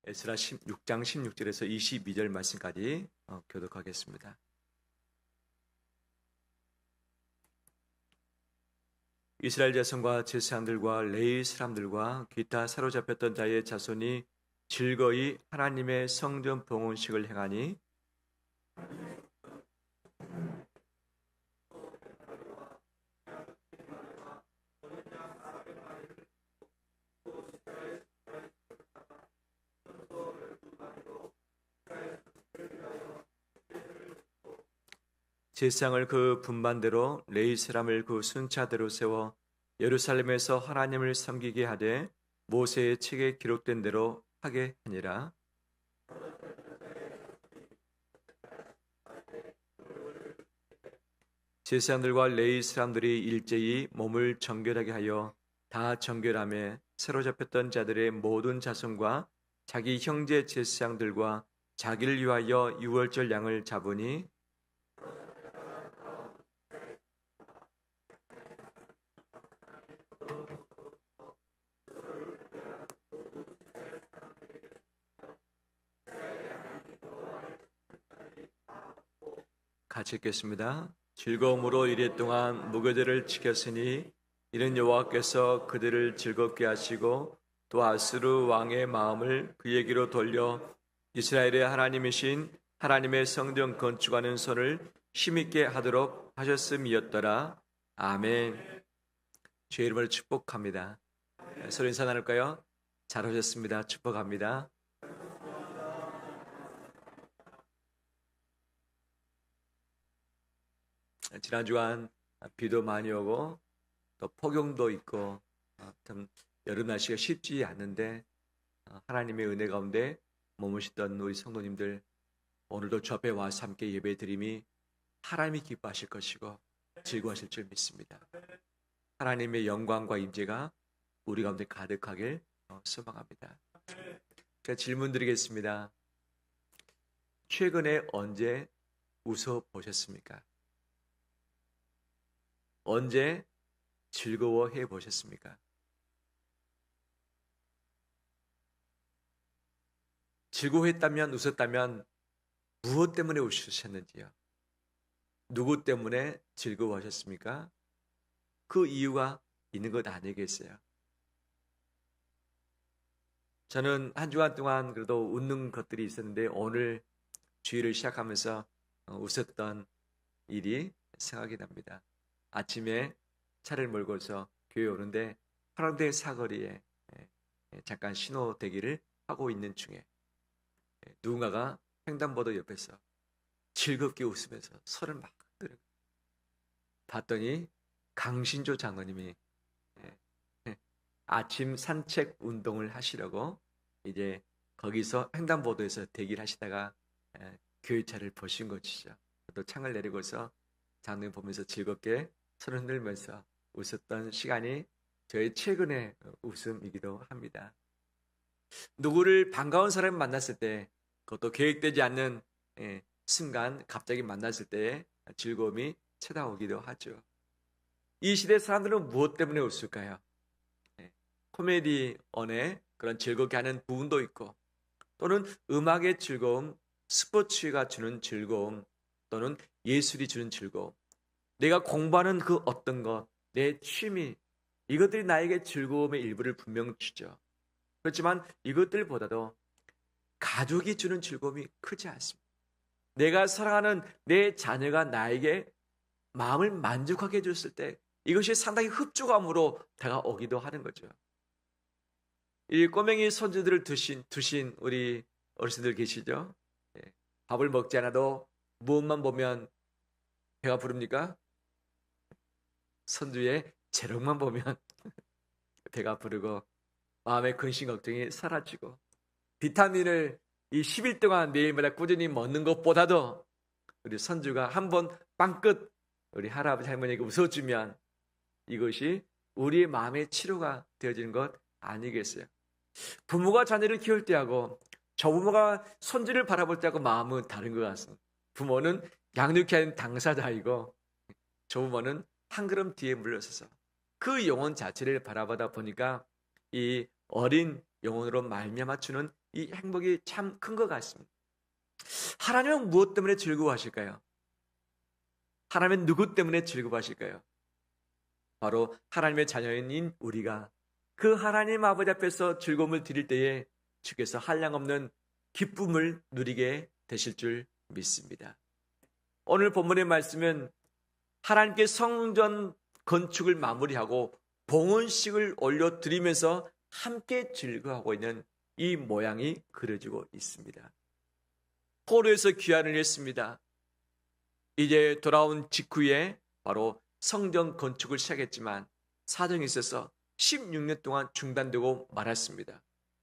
에스라 6장 16절에서 22절 말씀까지 교독하겠습니다. 이스라엘 자손과 제사장들과 레위 사람들과 기타 사로잡혔던 자의 자손이 즐거이 하나님의 성전 봉헌식을 행하니 제사장을 그 분반대로 레위 사람을 그 순차대로 세워 예루살렘에서 하나님을 섬기게 하되 모세의 책에 기록된 대로 하게 하니라. 제사장들과 레위 사람들이 일제히 몸을 정결하게 하여 다 정결함에 사로잡혔던 자들의 모든 자손과 자기 형제 제사장들과 자기를 위하여 유월절 양을 잡으니 같이 읽겠습니다. 즐거움으로 이랫동안 무교제를 지켰으니 이는 여호와께서 그들을 즐겁게 하시고 또 아스루 왕의 마음을 그에게로 돌려 이스라엘의 하나님이신 하나님의 성전 건축하는 손을 힘있게 하도록 하셨음이었더라. 아멘. 주의 이름으로 축복합니다. 서로 인사 나눌까요? 잘하셨습니다. 축복합니다. 지난 주간 비도 많이 오고 또 폭염도 있고 참 여름 날씨가 쉽지 않는데 하나님의 은혜 가운데 머무시던 우리 성도님들 오늘도 주 앞에 와서 함께 예배드림이 하나님이 기뻐하실 것이고 즐거워하실 줄 믿습니다. 하나님의 영광과 임재가 우리 가운데 가득하길 소망합니다. 제가 질문 드리겠습니다. 최근에 언제 웃어보셨습니까? 언제 즐거워해 보셨습니까? 즐거워했다면, 웃었다면 무엇 때문에 웃으셨는지요? 누구 때문에 즐거워하셨습니까? 그 이유가 있는 것 아니겠어요? 저는 한 주간 동안 그래도 웃는 것들이 있었는데 오늘 주일을 시작하면서 웃었던 일이 생각이 납니다. 아침에 차를 몰고서 교회 오는데 파랑대 사거리에 잠깐 신호 대기를 하고 있는 중에 누군가가 횡단보도 옆에서 즐겁게 웃으면서 손을 막 흔들고 봤더니 강신조 장로님이 아침 산책 운동을 하시려고 이제 거기서 횡단보도에서 대기를 하시다가 교회차를 보신 것이죠. 또 창을 내리고서 장로님 보면서 즐겁게 손을 흔들면서 웃었던 시간이 저의 최근의 웃음이기도 합니다. 누구를 반가운 사람을 만났을 때 그것도 계획되지 않는 순간 갑자기 만났을 때의 즐거움이 찾아오기도 하죠. 이 시대 사람들은 무엇 때문에 웃을까요? 코미디언의 그런 즐겁게 하는 부분도 있고 또는 음악의 즐거움, 스포츠가 주는 즐거움 또는 예술이 주는 즐거움, 내가 공부하는 그 어떤 것, 내 취미, 이것들이 나에게 즐거움의 일부를 분명 주죠. 그렇지만 이것들보다도 가족이 주는 즐거움이 크지 않습니다. 내가 사랑하는 내 자녀가 나에게 마음을 만족하게 해줬을 때 이것이 상당히 흡족함으로 다가오기도 하는 거죠. 이 꼬맹이 손주들을 두신 우리 어르신들 계시죠? 밥을 먹지 않아도 무엇만 보면 배가 부릅니까? 손주의 재력만 보면 배가 부르고 마음의 근심 걱정이 사라지고 비타민을 이 10일 동안 매일마다 꾸준히 먹는 것보다도 우리 손주가 한번 빵끝 우리 할아버지 할머니에게 웃어주면 이것이 우리의 마음의 치료가 되어지는 것 아니겠어요? 부모가 자녀를 키울 때하고 조부모가 손주를 바라볼 때하고 마음은 다른 것 같습니다. 부모는 양육해야 하는 당사자이고 조부모는 한 걸음 뒤에 물러서서 그 영혼 자체를 바라보다 보니까 이 어린 영혼으로 말미암아 주는 이 행복이 참 큰 것 같습니다. 하나님은 무엇 때문에 즐거워하실까요? 하나님은 누구 때문에 즐거워하실까요? 바로 하나님의 자녀인 우리가 그 하나님 아버지 앞에서 즐거움을 드릴 때에 주께서 한량없는 기쁨을 누리게 되실 줄 믿습니다. 오늘 본문의 말씀은 하나님께 성전 건축을 마무리하고 봉헌식을 올려드리면서 함께 즐거워하고 있는 이 모양이 그려지고 있습니다. 포로에서 귀환을 했습니다. 이제 돌아온 직후에 바로 성전 건축을 시작했지만 사정이 있어서 16년 동안 중단되고 말았습니다.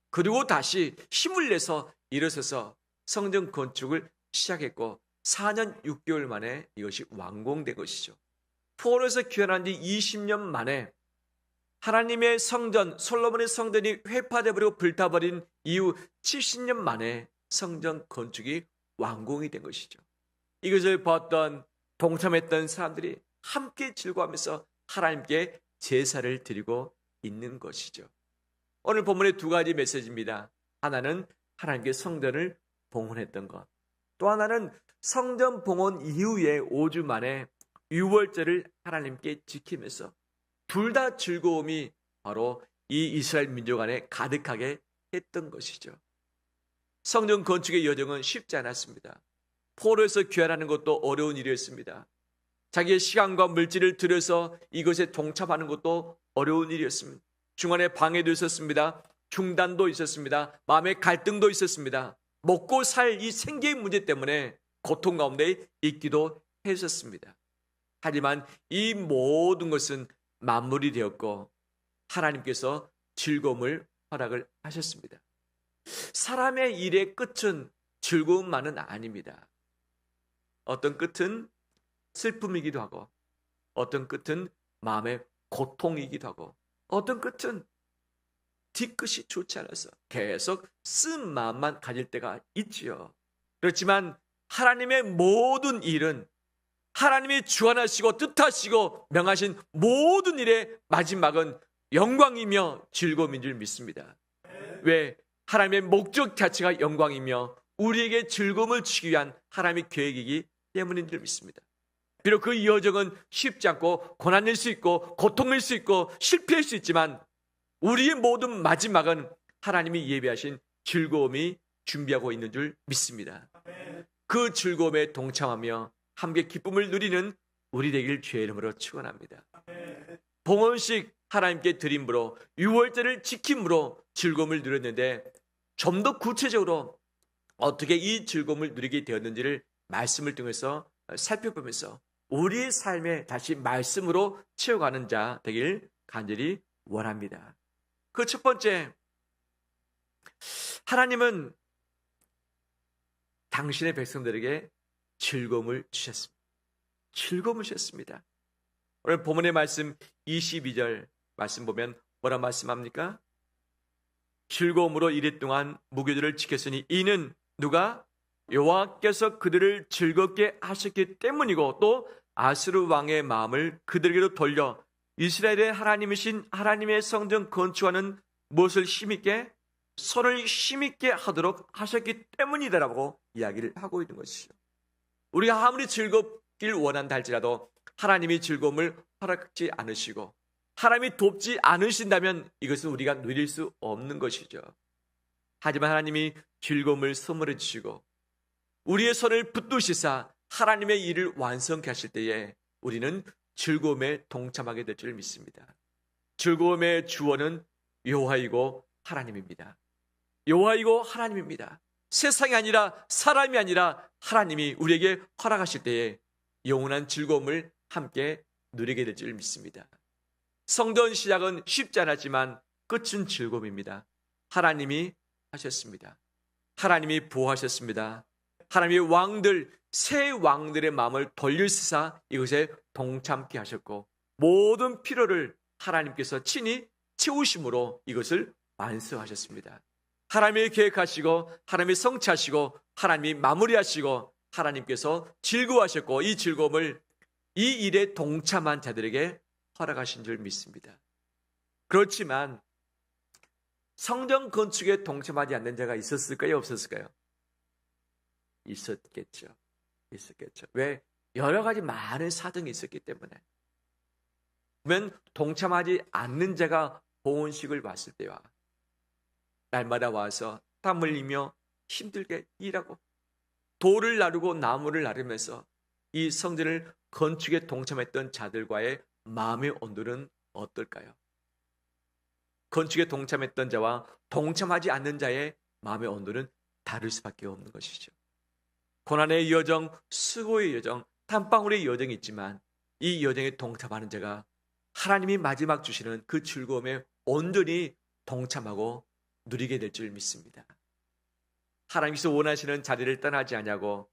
그리고 다시 힘을 내서 일어서서 성전 건축을 시작했고 4년 6개월 만에 이것이 완공된 것이죠. 포로에서 귀환한 지 20년 만에 하나님의 성전, 솔로몬의 성전이 회파되어버리고 불타버린 이후 70년 만에 성전 건축이 완공이 된 것이죠. 이것을 봤던 동참했던 사람들이 함께 즐거워하면서 하나님께 제사를 드리고 있는 것이죠. 오늘 본문의 두 가지 메시지입니다. 하나는 하나님께 성전을 봉헌했던 것, 또 하나는 성전 봉헌 이후에 5주 만에 유월절을 하나님께 지키면서 둘 다 즐거움이 바로 이 이스라엘 민족 안에 가득하게 했던 것이죠. 성전 건축의 여정은 쉽지 않았습니다. 포로에서 귀환하는 것도 어려운 일이었습니다. 자기의 시간과 물질을 들여서 이것에 동참하는 것도 어려운 일이었습니다. 중간에 방해도 있었습니다. 중단도 있었습니다. 마음의 갈등도 있었습니다. 먹고 살 이 생계의 문제 때문에 고통 가운데 있기도 했었습니다. 하지만 이 모든 것은 마무리되었고 하나님께서 즐거움을 허락을 하셨습니다. 사람의 일의 끝은 즐거움만은 아닙니다. 어떤 끝은 슬픔이기도 하고 어떤 끝은 마음의 고통이기도 하고 어떤 끝은 뒤끝이 좋지 않아서 계속 쓴 마음만 가질 때가 있지요. 그렇지만 하나님의 모든 일은 하나님이 주관하시고 뜻하시고 명하신 모든 일의 마지막은 영광이며 즐거움인 줄 믿습니다. 왜? 하나님의 목적 자체가 영광이며 우리에게 즐거움을 주기 위한 하나님의 계획이기 때문인 줄 믿습니다. 비록 그 여정은 쉽지 않고 고난일 수 있고 고통일 수 있고 실패할 수 있지만 우리의 모든 마지막은 하나님이 예비하신 즐거움이 준비하고 있는 줄 믿습니다. 그 즐거움에 동참하며 함께 기쁨을 누리는 우리 되길 주의 이름으로 축원합니다. 봉헌식 하나님께 드림으로 유월절을 지킴으로 즐거움을 누렸는데 좀 더 구체적으로 어떻게 이 즐거움을 누리게 되었는지를 말씀을 통해서 살펴보면서 우리의 삶에 다시 말씀으로 채워가는 자 되길 간절히 원합니다. 그 첫 번째, 하나님은 당신의 백성들에게 즐거움을 주셨습니다. 즐거움을 주셨습니다. 오늘 본문의 말씀 22절 말씀 보면 뭐라 말씀합니까? 즐거움으로 이랫 동안 무교절을 지켰으니 이는 누가? 여호와께서 그들을 즐겁게 하셨기 때문이고 또 아스루 왕의 마음을 그들에게로 돌려 이스라엘의 하나님이신 하나님의 성전 건축하는 무엇을 힘있게? 손을 힘있게 하도록 하셨기 때문이다라고 이야기를 하고 있는 것이죠. 우리가 아무리 즐겁길 원한다 할지라도 하나님이 즐거움을 허락하지 않으시고 하나님이 돕지 않으신다면 이것은 우리가 누릴 수 없는 것이죠. 하지만 하나님이 즐거움을 선물해 주시고 우리의 손을 붙드시사 하나님의 일을 완성케 하실 때에 우리는 즐거움에 동참하게 될 줄 믿습니다. 즐거움의 주원은 여호와이고 하나님입니다. 여호와이고 하나님입니다. 세상이 아니라 사람이 아니라 하나님이 우리에게 허락하실 때에 영원한 즐거움을 함께 누리게 될 줄 믿습니다. 성전 시작은 쉽지 않았지만 끝은 즐거움입니다. 하나님이 하셨습니다. 하나님이 보호하셨습니다. 하나님의 왕들, 새 왕들의 마음을 돌리시사 이것에 동참케 하셨고 모든 필요를 하나님께서 친히 채우심으로 이것을 완성하셨습니다. 하나님이 계획하시고 하나님이 성취하시고 하나님이 마무리하시고 하나님께서 즐거워하셨고 이 즐거움을 이 일에 동참한 자들에게 허락하신 줄 믿습니다. 그렇지만 성전 건축에 동참하지 않는 자가 있었을까요? 없었을까요? 있었겠죠. 있었겠죠. 왜? 여러 가지 많은 사정이 있었기 때문에. 그러면 동참하지 않는 자가 봉헌식을 봤을 때와 날마다 와서 땀 흘리며 힘들게 일하고 돌을 나르고 나무를 나르면서 이 성전을 건축에 동참했던 자들과의 마음의 온도는 어떨까요? 건축에 동참했던 자와 동참하지 않는 자의 마음의 온도는 다를 수밖에 없는 것이죠. 고난의 여정, 수고의 여정, 땀방울의 여정이 있지만 이 여정에 동참하는 자가 하나님이 마지막 주시는 그 즐거움에 온전히 동참하고 누리게 될 줄 믿습니다. 하나님께서 원하시는 자리를 떠나지 않냐고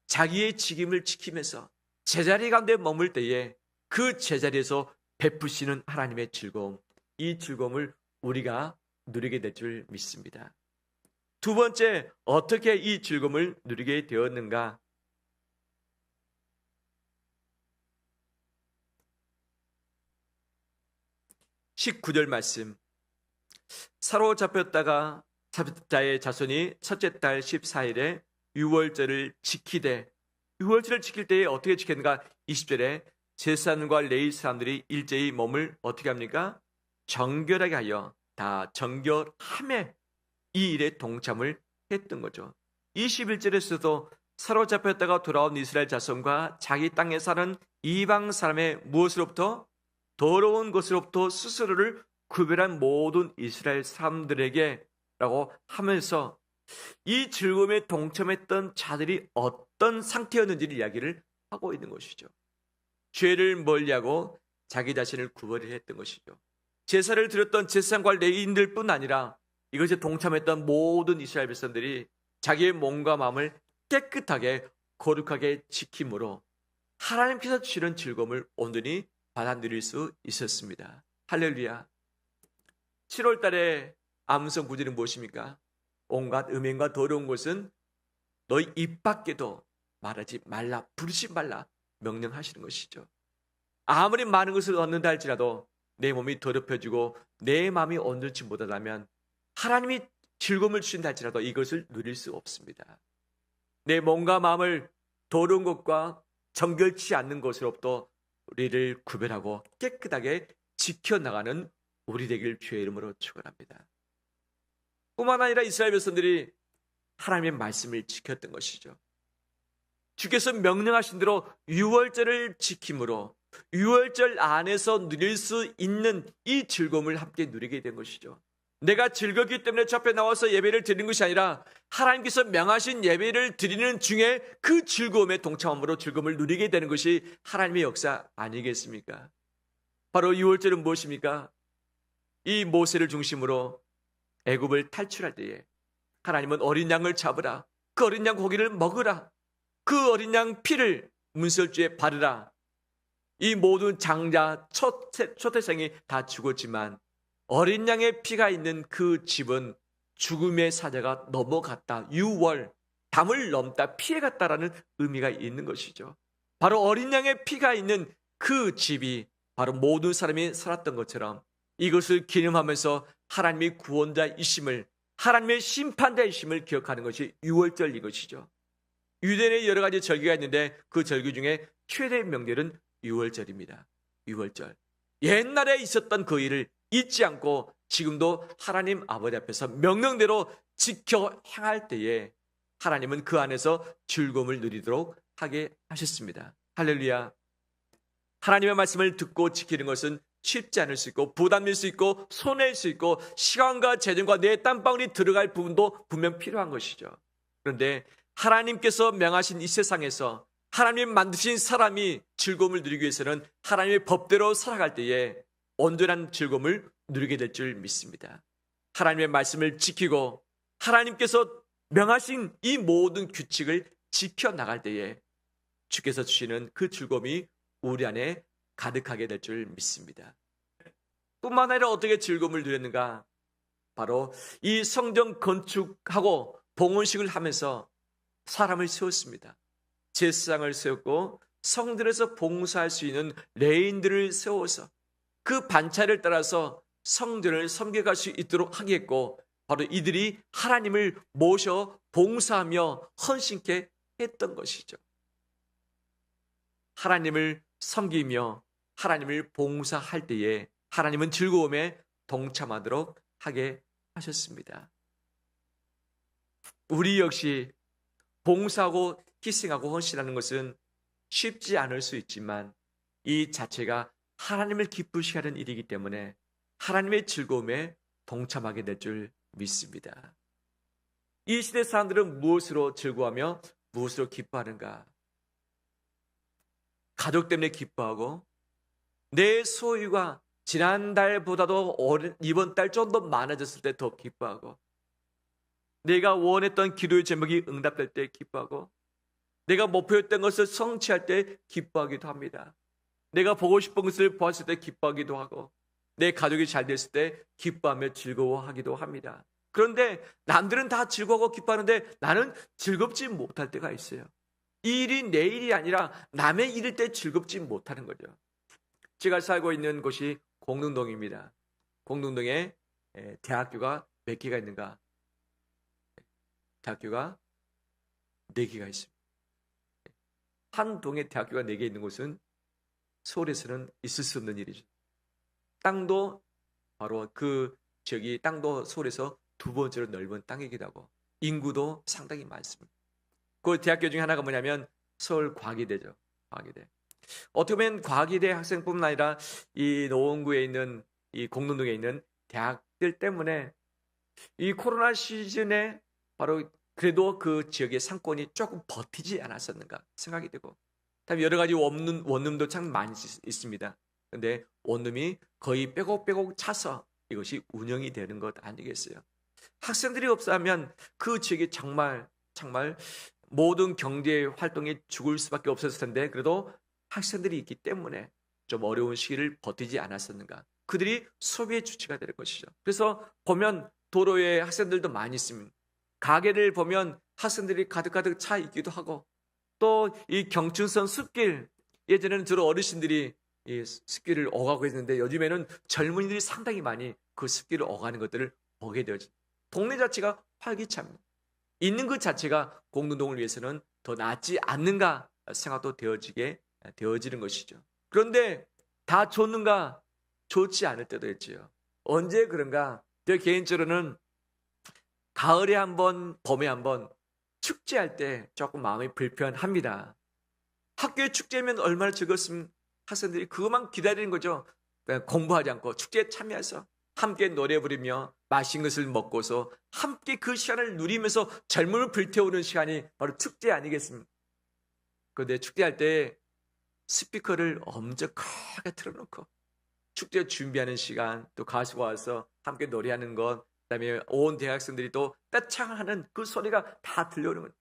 자기의 직임을 지키면서 제자리 가운데 머물 때에 그 제자리에서 베푸시는 하나님의 즐거움, 이 즐거움을 우리가 누리게 될 줄 믿습니다. 두 번째, 어떻게 이 즐거움을 누리게 되었는가? 19절 말씀. 사로잡혔다가 잡자의 자손이 첫째 달 14일에 유월절을 지키되, 유월절을 지킬 때에 어떻게 지켰는가? 20절에 제사장과 레위 사람들이 일제히 몸을 어떻게 합니까? 정결하게 하여 다 정결함에 이 일에 동참을 했던 거죠. 21절에서도 사로잡혔다가 돌아온 이스라엘 자손과 자기 땅에 사는 이방 사람의 무엇으로부터? 더러운 것으로부터 스스로를 구별한 모든 이스라엘 사람들에게 라고 하면서 이 즐거움에 동참했던 자들이 어떤 상태였는지를 이야기를 하고 있는 것이죠. 죄를 멀리하고 자기 자신을 구별했던 것이죠. 제사를 드렸던 제사장과 레위인들 뿐 아니라 이것에 동참했던 모든 이스라엘 백성들이 자기의 몸과 마음을 깨끗하게 거룩하게 지킴으로 하나님께서 주시는 즐거움을 온전히 받아 누릴 수 있었습니다. 할렐루야. 7월 달에 암송 구절은 무엇입니까? 온갖 음행과 더러운 것은 너희 입 밖에도 말하지 말라, 부르지 말라 명령하시는 것이죠. 아무리 많은 것을 얻는다 할지라도 내 몸이 더럽혀지고 내 마음이 온전치 못하다면 하나님이 즐거움을 주신다 할지라도 이것을 누릴 수 없습니다. 내 몸과 마음을 더러운 것과 정결치 않는 것으로부터 우리를 구별하고 깨끗하게 지켜나가는 우리 되길 주의 이름으로 축원합니다. 뿐만 아니라 이스라엘 백성들이 하나님의 말씀을 지켰던 것이죠. 주께서 명령하신 대로 유월절을 지킴으로 유월절 안에서 누릴 수 있는 이 즐거움을 함께 누리게 된 것이죠. 내가 즐겁기 때문에 저 앞에 나와서 예배를 드리는 것이 아니라 하나님께서 명하신 예배를 드리는 중에 그 즐거움에 동참함으로 즐거움을 누리게 되는 것이 하나님의 역사 아니겠습니까? 바로 유월절은 무엇입니까? 이 모세를 중심으로 애굽을 탈출할 때에 하나님은 어린 양을 잡으라, 그 어린 양 고기를 먹으라, 그 어린 양 피를 문설주에 바르라. 이 모든 장자 초태생이 다 죽었지만 어린 양의 피가 있는 그 집은 죽음의 사자가 넘어갔다, 유월, 담을 넘다, 피해갔다라는 의미가 있는 것이죠. 바로 어린 양의 피가 있는 그 집이 바로 모든 사람이 살았던 것처럼 이것을 기념하면서 하나님의 구원자이심을, 하나님의 심판자이심을 기억하는 것이 유월절 이것이죠. 유대인의 여러 가지 절기가 있는데 그 절기 중에 최대의 명절은 유월절입니다. 유월절. 옛날에 있었던 그 일을 잊지 않고 지금도 하나님 아버지 앞에서 명령대로 지켜 행할 때에 하나님은 그 안에서 즐거움을 누리도록 하게 하셨습니다. 할렐루야. 하나님의 말씀을 듣고 지키는 것은 쉽지 않을 수 있고 부담일 수 있고 손해일 수 있고 시간과 재정과 내 땀방울이 들어갈 부분도 분명 필요한 것이죠. 그런데 하나님께서 명하신 이 세상에서 하나님 만드신 사람이 즐거움을 누리기 위해서는 하나님의 법대로 살아갈 때에 온전한 즐거움을 누리게 될 줄 믿습니다. 하나님의 말씀을 지키고 하나님께서 명하신 이 모든 규칙을 지켜나갈 때에 주께서 주시는 그 즐거움이 우리 안에 가득하게 될 줄 믿습니다. 뿐만 아니라 어떻게 즐거움을 누렸는가? 바로 이 성전 건축하고 봉헌식을 하면서 사람을 세웠습니다. 제사장을 세웠고 성전에서 봉사할 수 있는 레인들을 세워서 그 반차를 따라서 성전을 섬겨갈 수 있도록 하겠고, 바로 이들이 하나님을 모셔 봉사하며 헌신케 했던 것이죠. 하나님을 섬기며 하나님을 봉사할 때에 하나님은 즐거움에 동참하도록 하게 하셨습니다. 우리 역시 봉사하고 희생하고 헌신하는 것은 쉽지 않을 수 있지만 이 자체가 하나님을 기쁘시게 하는 일이기 때문에 하나님의 즐거움에 동참하게 될 줄 믿습니다. 이 시대 사람들은 무엇으로 즐거워하며 무엇으로 기뻐하는가? 가족 때문에 기뻐하고, 내 소유가 지난달보다도 이번 달 좀 더 많아졌을 때 더 기뻐하고, 내가 원했던 기도의 제목이 응답될 때 기뻐하고, 내가 목표했던 것을 성취할 때 기뻐하기도 합니다. 내가 보고 싶은 것을 보았을 때 기뻐하기도 하고, 내 가족이 잘 됐을 때 기뻐하며 즐거워하기도 합니다. 그런데 남들은 다 즐거워하고 기뻐하는데 나는 즐겁지 못할 때가 있어요. 이 일이 내 일이 아니라 남의 일일 때 즐겁지 못하는 거죠. 제가 살고 있는 곳이 공릉동입니다. 공릉동에 대학교가 몇 개가 있는가? 대학교가 4개가 있습니다. 한 동에 대학교가 4개 있는 곳은 서울에서는 있을 수 없는 일이죠. 땅도 바로 그 지역이 땅도 서울에서 2번째로 넓은 땅이기도 하고 인구도 상당히 많습니다. 그 대학교 중에 하나가 뭐냐면 서울과기대죠. 과기대. 어떻게 보면 과기대 학생뿐만 아니라 이 노원구에 있는 이 공릉동에 있는 대학들 때문에 이 코로나 시즌에 바로 그래도 그 지역의 상권이 조금 버티지 않았었는가 생각이 되고, 다음에 여러 가지 원룸도 참 많이 있습니다. 그런데 원룸이 거의 빼곡빼곡 차서 이것이 운영이 되는 것 아니겠어요? 학생들이 없으면 그 지역이 정말 모든 경제 활동이 죽을 수밖에 없었을 텐데, 그래도 학생들이 있기 때문에 좀 어려운 시기를 버티지 않았었는가. 그들이 소비의 주체가 될 것이죠. 그래서 보면 도로에 학생들도 많이 있습니다. 가게를 보면 학생들이 가득가득 차 있기도 하고, 또 이 경춘선 숲길, 예전에는 주로 어르신들이 이 숲길을 오가고 있는데 요즘에는 젊은이들이 상당히 많이 그 숲길을 오가는 것들을 보게 되어지. 동네 자체가 활기차입니다. 있는 것 자체가 공릉동을 위해서는 더 낫지 않는가 생각도 되어지는 것이죠. 그런데 다 좋는가? 좋지 않을 때도 있지요. 언제 그런가? 저 개인적으로는 가을에 한번, 봄에 한번 축제할 때 조금 마음이 불편합니다. 학교에 축제면 얼마나 즐겁으면 학생들이 그것만 기다리는 거죠. 공부하지 않고 축제에 참여해서 함께 노래 부르며 맛있는 것을 먹고서 함께 그 시간을 누리면서 젊음을 불태우는 시간이 바로 축제 아니겠습니까? 그런데 축제할 때 스피커를 엄청 크게 틀어놓고 축제 준비하는 시간, 또 가수가 와서 함께 노래하는 것, 그다음에 온 대학생들이 또 떼창하는 그 소리가 다 들려오는 거예요.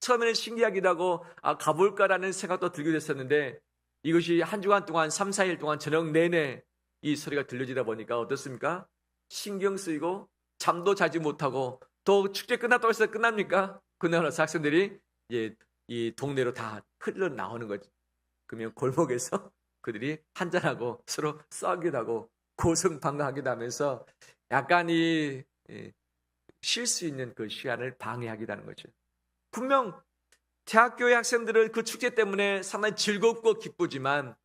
처음에는 신기하기도 하고 가볼까라는 생각도 들게 됐었는데, 이것이 한 주간 동안 3, 4일 동안 저녁 내내 이 소리가 들려지다 보니까 어떻습니까? 신경 쓰이고 잠도 자지 못하고, 또 축제 끝났다고 해서 끝납니까? 그날서 학생들이 이제 이 동네로 다 흘러나오는 거죠. 그러면 골목에서 그들이 한잔하고 서로 싸우기도 하고 고성방가하기도 하면서 약간 쉴 수 있는 그 시간을 방해하기도 하는 거죠. 분명 대학교의 학생들은 그 축제 때문에 상당히 즐겁고 기쁘지만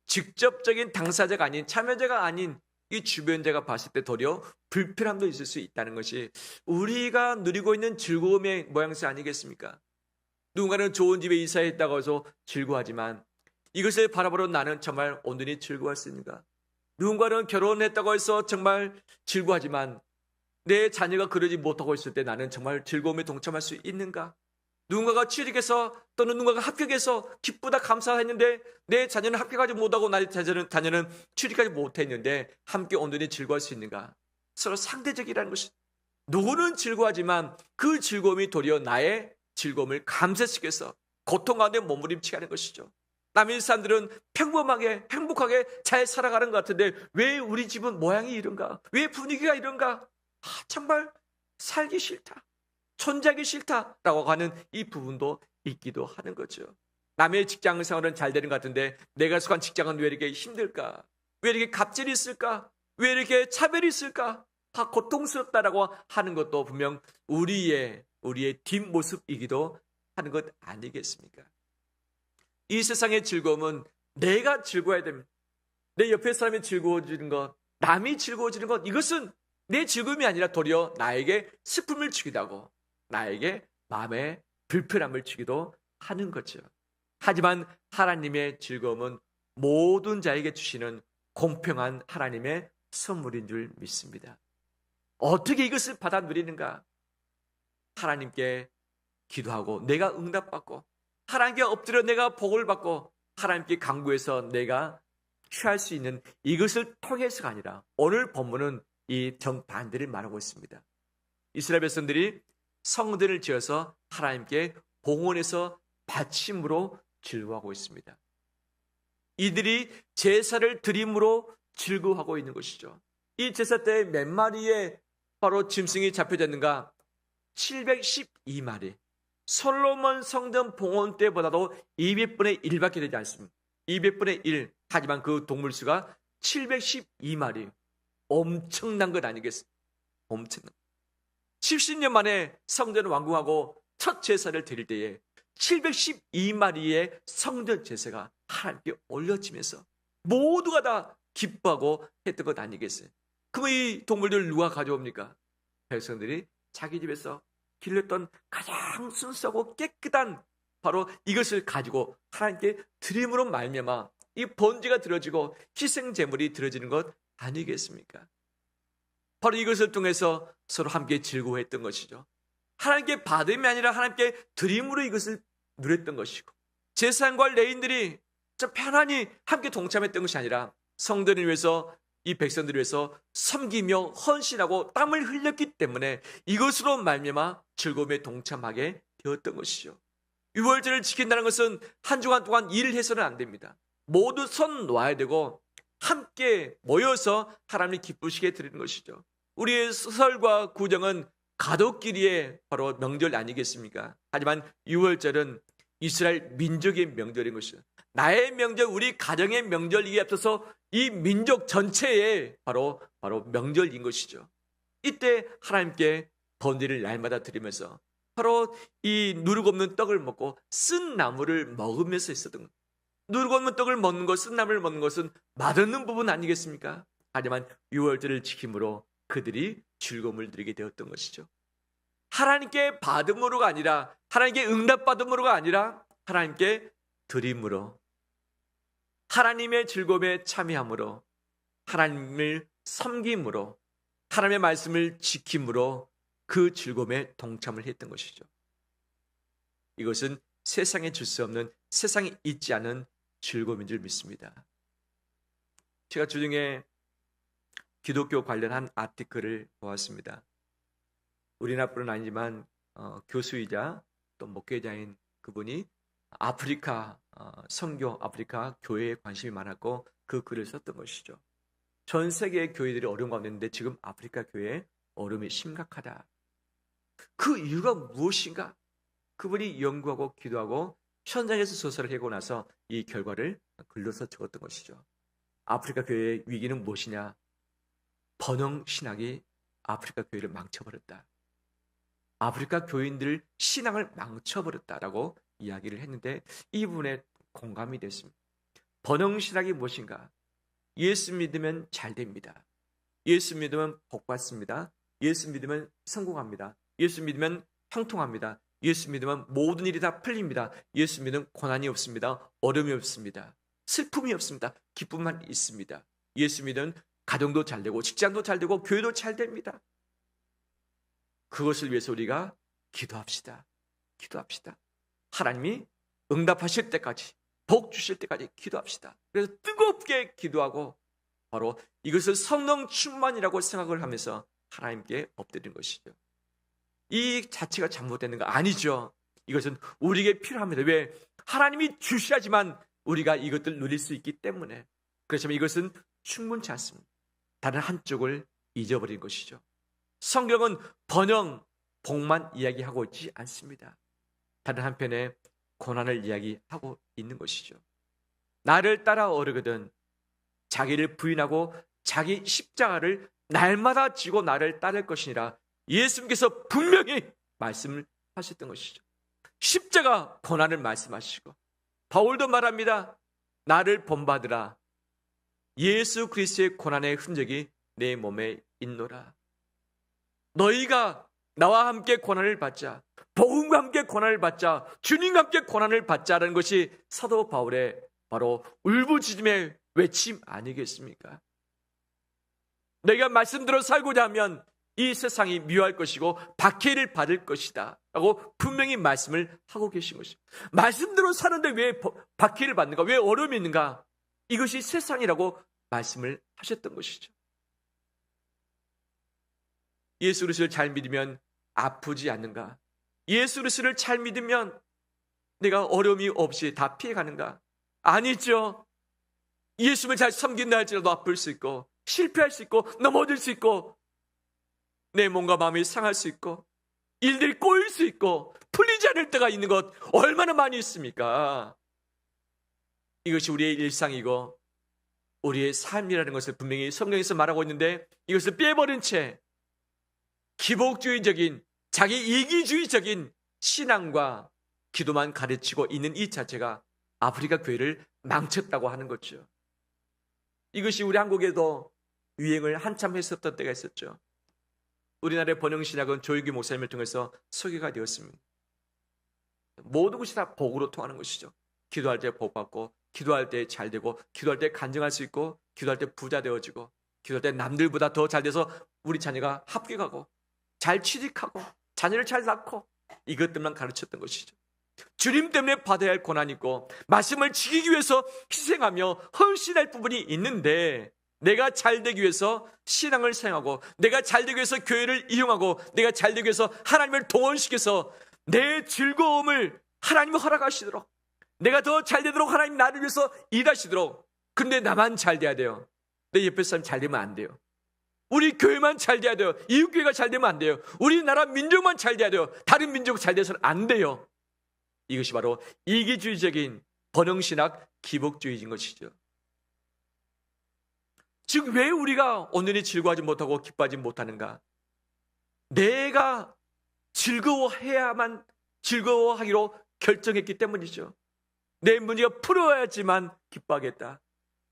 직접적인 당사자가 아닌, 참여자가 아닌 이 주변자가 봤을 때 도리어 불편함도 있을 수 있다는 것이 우리가 누리고 있는 즐거움의 모양새 아니겠습니까? 누군가는 좋은 집에 이사했다고 해서 즐거워하지만 이것을 바라보러 나는 정말 온전히 즐거워할 수 있는가? 누군가는 결혼했다고 해서 정말 즐거워하지만 내 자녀가 그러지 못하고 있을 때 나는 정말 즐거움에 동참할 수 있는가? 누군가가 취직해서 또는 누군가가 합격해서 기쁘다 감사했는데 내 자녀는 합격하지 못하고 나의 자녀는 취직하지 못했는데 함께 온전히 즐거워할 수 있는가? 서로 상대적이라는 것이, 누구는 즐거워하지만 그 즐거움이 도리어 나의 즐거움을 감쇄시켜서 고통 가운데 몸부림치게 하는 것이죠. 남의 사람들은 평범하게 행복하게 잘 살아가는 것 같은데 왜 우리 집은 모양이 이런가? 왜 분위기가 이런가? 정말 살기 싫다, 존재하기 싫다라고 하는 이 부분도 있기도 하는 거죠. 남의 직장 생활은 잘 되는 것 같은데 내가 속한 직장은 왜 이렇게 힘들까? 왜 이렇게 갑질이 있을까? 왜 이렇게 차별이 있을까? 다 고통스럽다라고 하는 것도 분명 우리의 뒷모습이기도 하는 것 아니겠습니까? 이 세상의 즐거움은 내가 즐거워야 됩니다. 내 옆에 사람이 즐거워지는 것, 남이 즐거워지는 것, 이것은 내 즐거움이 아니라 도리어 나에게 슬픔을 주기도 하고 나에게 마음에 불편함을 주기도 하는 거죠. 하지만 하나님의 즐거움은 모든 자에게 주시는 공평한 하나님의 선물인 줄 믿습니다. 어떻게 이것을 받아 누리는가? 하나님께 기도하고 내가 응답받고 하나님께 엎드려 내가 복을 받고 하나님께 간구해서 내가 취할 수 있는 이것을 통해서가 아니라 오늘 본문은 이 정반대를 말하고 있습니다. 이스라엘 백성들이 성전을 지어서 하나님께 봉헌해서 바침으로 즐거워하고 있습니다. 이들이 제사를 드림으로 즐거워하고 있는 것이죠. 이 제사 때 몇 마리의 바로 짐승이 잡혀졌는가? 712마리. 솔로몬 성전 봉헌 때보다도 200분의 1밖에 되지 않습니다. 200분의 1. 하지만 그 동물 수가 712마리. 엄청난 것 아니겠습니까? 엄청난. 70년 만에 성전을 완공하고 첫 제사를 드릴 때에 712마리의 성전 제사가 하나님께 올려지면서 모두가 다 기뻐하고 했던 것 아니겠어요? 그럼 이 동물들 누가 가져옵니까? 백성들이 자기 집에서 길렀던 가장 순수하고 깨끗한 바로 이것을 가지고 하나님께 드림으로 말미암아 이 번제가 드려지고 희생 제물이 드려지는 것 아니겠습니까? 바로 이것을 통해서 서로 함께 즐거워했던 것이죠. 하나님께 받음이 아니라 하나님께 드림으로 이것을 누렸던 것이고 제사장과 레위인들이 좀 편안히 함께 동참했던 것이 아니라 성전을 위해서 이 백성들을 위해서 섬기며 헌신하고 땀을 흘렸기 때문에 이것으로 말미암아 즐거움에 동참하게 되었던 것이죠. 유월절을 지킨다는 것은 한 주간 동안 일을 해서는 안 됩니다. 모두 손 놓아야 되고 함께 모여서 하나님을 기쁘시게 드리는 것이죠. 우리의 설과 구정은 가족끼리의 바로 명절 아니겠습니까? 하지만 유월절은 이스라엘 민족의 명절인 것이죠. 나의 명절, 우리 가정의 명절이기에 앞서서 이 민족 전체의 바로 명절인 것이죠. 이때 하나님께 번제를 날마다 드리면서 바로 이 누룩 없는 떡을 먹고 쓴 나물을 먹으면서 있었던 것. 누룩 없는 떡을 먹는 것, 쓴 나물을 먹는 것은 맛없는 부분 아니겠습니까? 하지만 유월절을 지킴으로 그들이 즐거움을 누리게 되었던 것이죠. 하나님께 받음으로가 아니라 하나님께 응답받음으로가 아니라 하나님께 드림으로 하나님의 즐거움에 참여함으로 하나님을 섬김으로 하나님의 말씀을 지킴으로 그 즐거움에 동참을 했던 것이죠. 이것은 세상에 줄 수 없는 세상에 있지 않은 즐거움인 줄 믿습니다. 제가 주중에 기독교 관련한 아티클을 보았습니다. 우리나라뿐은 아니지만 교수이자 또 목회자인 그분이 아프리카 선교, 아프리카 교회에 관심이 많았고 그 글을 썼던 것이죠. 전 세계의 교회들이 어려운 가운데 있는데 지금 아프리카 교회의 어려움이 심각하다. 그 이유가 무엇인가? 그분이 연구하고 기도하고 현장에서 조사를 하고 나서 이 결과를 글로써 적었던 것이죠. 아프리카 교회의 위기는 무엇이냐? 번영 신학이 아프리카 교회를 망쳐버렸다. 아프리카 교인들 신앙을 망쳐버렸다라고 이야기를 했는데 이 부분에 공감이 됐습니다. 번영 신학이 무엇인가? 예수 믿으면 잘 됩니다. 예수 믿으면 복 받습니다. 예수 믿으면 성공합니다. 예수 믿으면 형통합니다. 예수 믿으면 모든 일이 다 풀립니다. 예수 믿으면 고난이 없습니다. 어려움이 없습니다. 슬픔이 없습니다. 기쁨만 있습니다. 예수 믿으면 가정도 잘 되고 직장도 잘 되고 교회도 잘 됩니다. 그것을 위해서 우리가 기도합시다. 기도합시다. 하나님이 응답하실 때까지, 복 주실 때까지 기도합시다. 그래서 뜨겁게 기도하고 바로 이것을 성령 충만이라고 생각을 하면서 하나님께 엎드리는 것이죠. 이 자체가 잘못되는 거 아니죠. 이것은 우리에게 필요합니다. 왜? 하나님이 주셔야지만 우리가 이것들 누릴 수 있기 때문에. 그렇지만 이것은 충분치 않습니다. 다른 한쪽을 잊어버린 것이죠. 성경은 번영, 복만 이야기하고 있지 않습니다. 다른 한편에 고난을 이야기하고 있는 것이죠. 나를 따라 오르거든 자기를 부인하고 자기 십자가를 날마다 지고 나를 따를 것이니라. 예수님께서 분명히 말씀을 하셨던 것이죠. 십자가 고난을 말씀하시고, 바울도 말합니다. 나를 본받으라. 예수 그리스도의 고난의 흔적이 내 몸에 있노라. 너희가 나와 함께 고난을 받자, 복음과 함께 고난을 받자, 주님과 함께 고난을 받자라는 것이 사도 바울의 바로 울부짖음의 외침 아니겠습니까? 내가 말씀대로 살고자 하면 이 세상이 미워할 것이고 박해를 받을 것이다 라고 분명히 말씀을 하고 계신 것입니다. 말씀대로 사는데 왜 박해를 받는가? 왜 어려움이 있는가? 이것이 세상이라고 말씀을 하셨던 것이죠. 예수 그리스도를 잘 믿으면 아프지 않는가? 예수 그리스도를 잘 믿으면 내가 어려움이 없이 다 피해가는가? 아니죠. 예수를 잘 섬긴다 할지라도 아플 수 있고, 실패할 수 있고, 넘어질 수 있고, 내 몸과 마음이 상할 수 있고, 일들이 꼬일 수 있고, 풀리지 않을 때가 있는 것 얼마나 많이 있습니까? 이것이 우리의 일상이고 우리의 삶이라는 것을 분명히 성경에서 말하고 있는데, 이것을 빼버린 채 기복주의적인, 자기 이기주의적인 신앙과 기도만 가르치고 있는 이 자체가 아프리카 교회를 망쳤다고 하는 거죠. 이것이 우리 한국에도 유행을 한참 했었던 때가 있었죠. 우리나라의 번영신학은 조일기 목사님을 통해서 소개가 되었습니다. 모든 것이 다 복으로 통하는 것이죠. 기도할 때 복 받고, 기도할 때 잘 되고, 기도할 때 간증할 수 있고, 기도할 때 부자 되어지고, 기도할 때 남들보다 더 잘 돼서 우리 자녀가 합격하고, 잘 취직하고, 자녀를 잘 낳고, 이것들만 가르쳤던 것이죠. 주님 때문에 받아야 할 고난이 있고, 말씀을 지키기 위해서 희생하며 헌신할 부분이 있는데, 내가 잘 되기 위해서 신앙을 사용하고, 내가 잘 되기 위해서 교회를 이용하고, 내가 잘 되기 위해서 하나님을 동원시켜서 내 즐거움을 하나님이 허락하시도록, 내가 더 잘 되도록 하나님 나를 위해서 일하시도록. 근데 나만 잘 돼야 돼요. 내 옆에 사람 잘 되면 안 돼요. 우리 교회만 잘 돼야 돼요. 이웃교회가 잘 되면 안 돼요. 우리나라 민족만 잘 돼야 돼요. 다른 민족 잘 돼서는 안 돼요. 이것이 바로 이기주의적인 번영신학 기복주의인 것이죠. 즉 왜 우리가 오늘이 즐거워하지 못하고 기뻐하지 못하는가? 내가 즐거워해야만 즐거워하기로 결정했기 때문이죠. 내 문제가 풀어야지만 기뻐하겠다.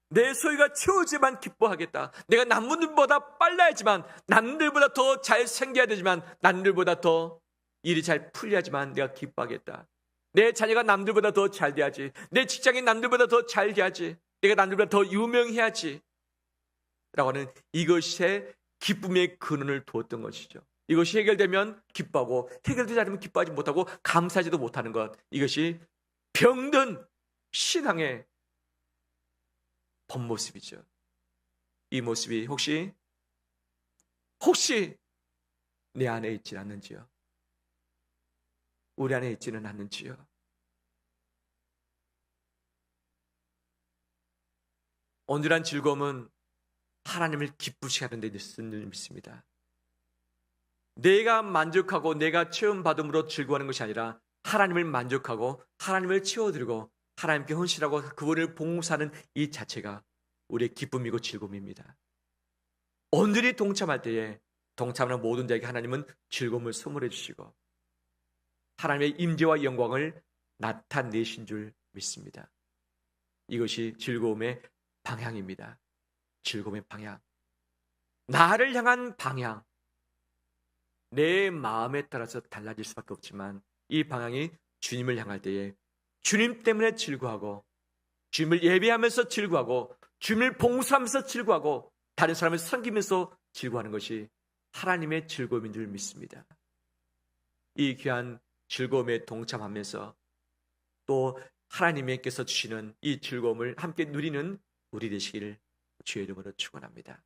내 소유가 채워지만 기뻐하겠다. 내가 남들보다 빨라야지만, 남들보다 더 잘 생겨야 되지만, 남들보다 더 일이 잘 풀려야지만 내가 기뻐하겠다. 내 자녀가 남들보다 더 잘 돼야지. 내 직장이 남들보다 더 잘 돼야지. 내가 남들보다 더 유명해야지. 라고 하는 이것에 기쁨의 근원을 두었던 것이죠. 이것이 해결되면 기뻐하고, 해결되지 않으면 기뻐하지 못하고 감사하지도 못하는 것. 이것이 병든 신앙의 본 모습이죠. 이 모습이 혹시 내 안에 있지 않는지요? 우리 안에 있지는 않는지요? 온전한 즐거움은 하나님을 기쁘시게 하는 데 있는 줄 믿습니다. 내가 만족하고 내가 체험받음으로 즐거워하는 것이 아니라 하나님을 만족하고 하나님을 채워드리고 하나님께 헌신하고 그분을 봉사하는 이 자체가 우리의 기쁨이고 즐거움입니다. 온전히 동참할 때에 동참하는 모든 자에게 하나님은 즐거움을 선물해 주시고 하나님의 임재와 영광을 나타내신 줄 믿습니다. 이것이 즐거움의 방향입니다. 즐거움의 방향, 나를 향한 방향, 내 마음에 따라서 달라질 수밖에 없지만 이 방향이 주님을 향할 때에 주님 때문에 즐거워하고, 주님을 예배하면서 즐거워하고, 주님을 봉사하면서 즐거워하고, 다른 사람을 섬기면서 즐거워하는 것이 하나님의 즐거움인 줄 믿습니다. 이 귀한 즐거움에 동참하면서 또 하나님께서 주시는 이 즐거움을 함께 누리는 우리 되시기를 주의 이름으로 축원합니다.